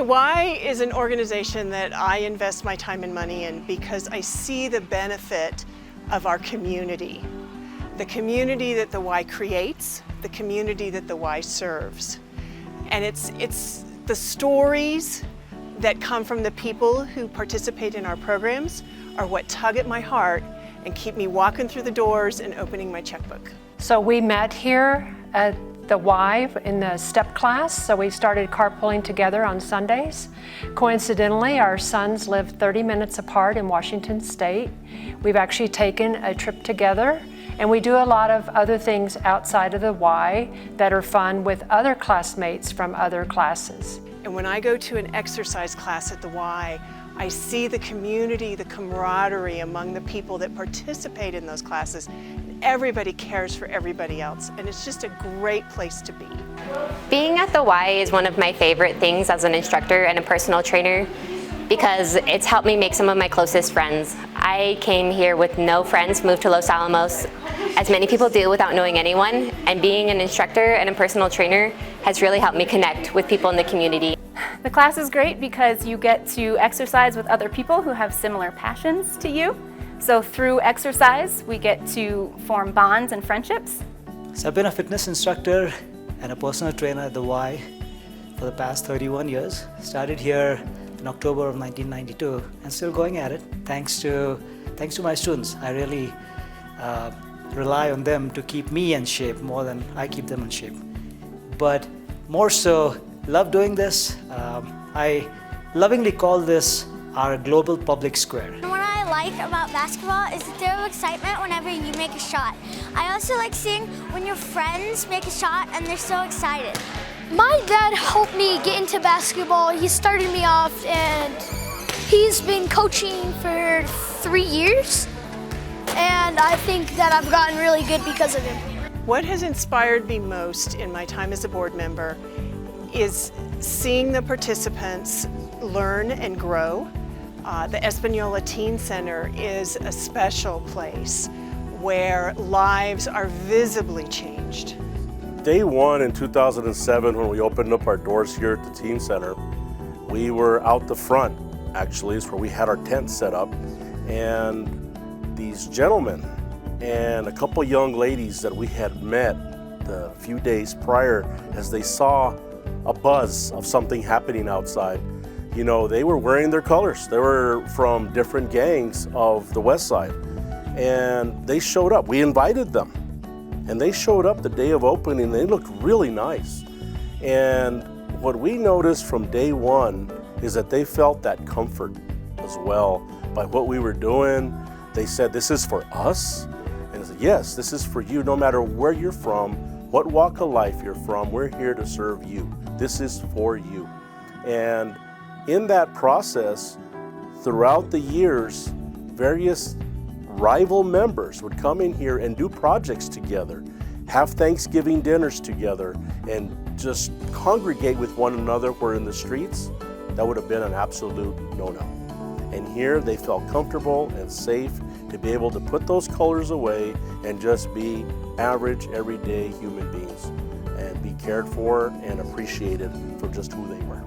The Y is an organization that I invest my time and money in because I see the benefit of our community. The community that the Y creates, the community that the Y serves. And it's the stories that come from the people who participate in our programs are what tug at my heart and keep me walking through the doors and opening my checkbook. So we met here at the Y in the STEP class, so we started carpooling together on Sundays. Coincidentally, our sons live 30 minutes apart in Washington State. We've actually taken a trip together, and we do a lot of other things outside of the Y that are fun with other classmates from other classes. And when I go to an exercise class at the Y, I see the community, the camaraderie among the people that participate in those classes. Everybody cares for everybody else, and it's just a great place to be. Being at the Y is one of my favorite things as an instructor and a personal trainer because it's helped me make some of my closest friends. I came here with no friends, moved to Los Alamos, as many people do without knowing anyone, and being an instructor and a personal trainer has really helped me connect with people in the community. The class is great because you get to exercise with other people who have similar passions to you. So through exercise, we get to form bonds and friendships. So I've been a fitness instructor and a personal trainer at the Y for the past 31 years. Started here in October of 1992 and still going at it. Thanks to my students. I really rely on them to keep me in shape more than I keep them in shape. But more so, love doing this. I lovingly call this our global public square. What I like about basketball is the thrill of excitement whenever you make a shot. I also like seeing when your friends make a shot and they're so excited. My dad helped me get into basketball. He started me off and he's been coaching for 3 years. And I think that I've gotten really good because of him. What has inspired me most in my time as a board member is seeing the participants learn and grow. The Espanola Teen Center is a special place where lives are visibly changed. Day one in 2007, when we opened up our doors here at the Teen Center, we were out the front, actually, is where we had our tent set up. And these gentlemen and a couple young ladies that we had met a few days prior, as they saw a buzz of something happening outside, you know, they were wearing their colors. They were from different gangs of the West Side. And they showed up. We invited them. And they showed up the day of opening. They looked really nice. And what we noticed from day one is that they felt that comfort as well by what we were doing. They said, "This is for us?" And I said, "Yes, this is for you. No matter where you're from, what walk of life you're from, we're here to serve you. This is for you." And in that process, throughout the years, various rival members would come in here and do projects together, have Thanksgiving dinners together, and just congregate with one another. Where in the streets, that would have been an absolute no-no. And here they felt comfortable and safe to be able to put those colors away and just be average, everyday human beings and be cared for and appreciated for just who they were.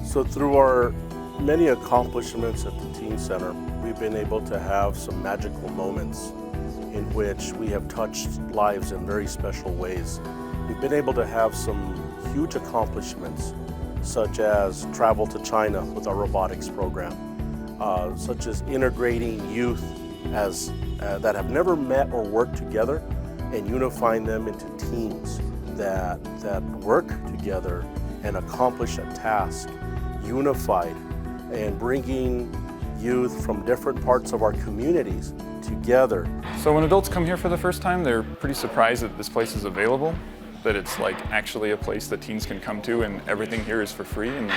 So through our many accomplishments at the Teen Center, we've been able to have some magical moments in which we have touched lives in very special ways. We've been able to have some huge accomplishments, such as travel to China with our robotics program, such as integrating youth that have never met or worked together and unifying them into teams that work together and accomplish a task unified, and bringing youth from different parts of our communities together. So when adults come here for the first time, they're pretty surprised that this place is available, that it's like actually a place that teens can come to and everything here is for free. And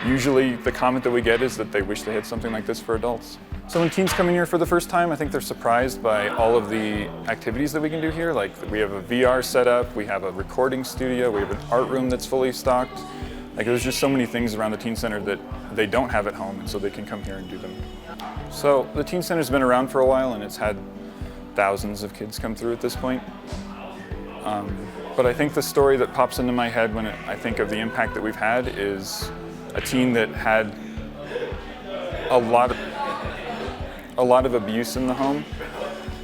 usually the comment that we get is that they wish they had something like this for adults. So when teens come in here for the first time, I think they're surprised by all of the activities that we can do here. Like we have a VR setup, we have a recording studio, we have an art room that's fully stocked. Like there's just so many things around the Teen Center that they don't have at home, and so they can come here and do them. So the Teen Center's been around for a while and it's had thousands of kids come through at this point. But I think the story that pops into my head when I think of the impact that we've had is a teen that had a lot of abuse in the home,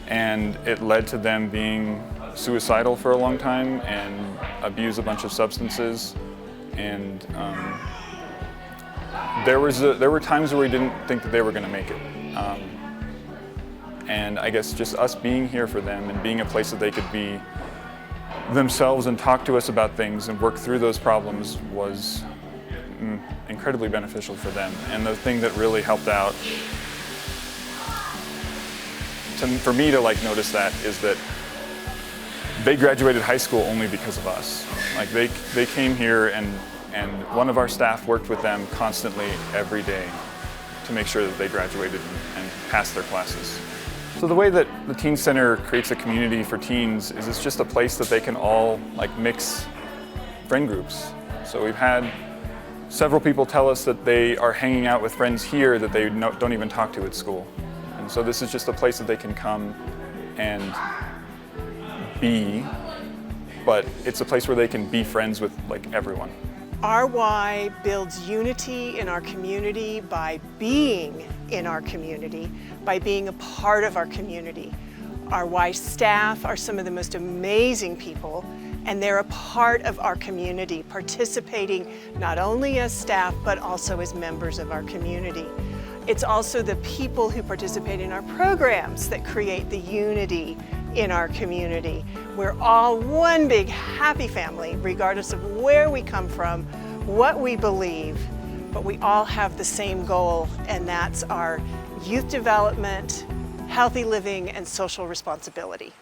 and it led to them being suicidal for a long time and abuse a bunch of substances. And there were times where we didn't think that they were going to make it. And I guess just us being here for them and being a place that they could be themselves and talk to us about things and work through those problems was incredibly beneficial for them. And the thing that really helped out for me to like notice that is that they graduated high school only because of us. Like they came here and one of our staff worked with them constantly every day to make sure that they graduated and passed their classes. So the way that the Teen Center creates a community for teens is it's just a place that they can all like mix friend groups. So we've had several people tell us that they are hanging out with friends here that they don't even talk to at school. And so this is just a place that they can come and be, but it's a place where they can be friends with like everyone. Our Y builds unity in our community by being in our community, by being a part of our community. Our Y staff are some of the most amazing people, and they're a part of our community, participating not only as staff, but also as members of our community. It's also the people who participate in our programs that create the unity in our community. We're all one big happy family, regardless of where we come from, what we believe, but we all have the same goal, and that's our youth development, healthy living, and social responsibility.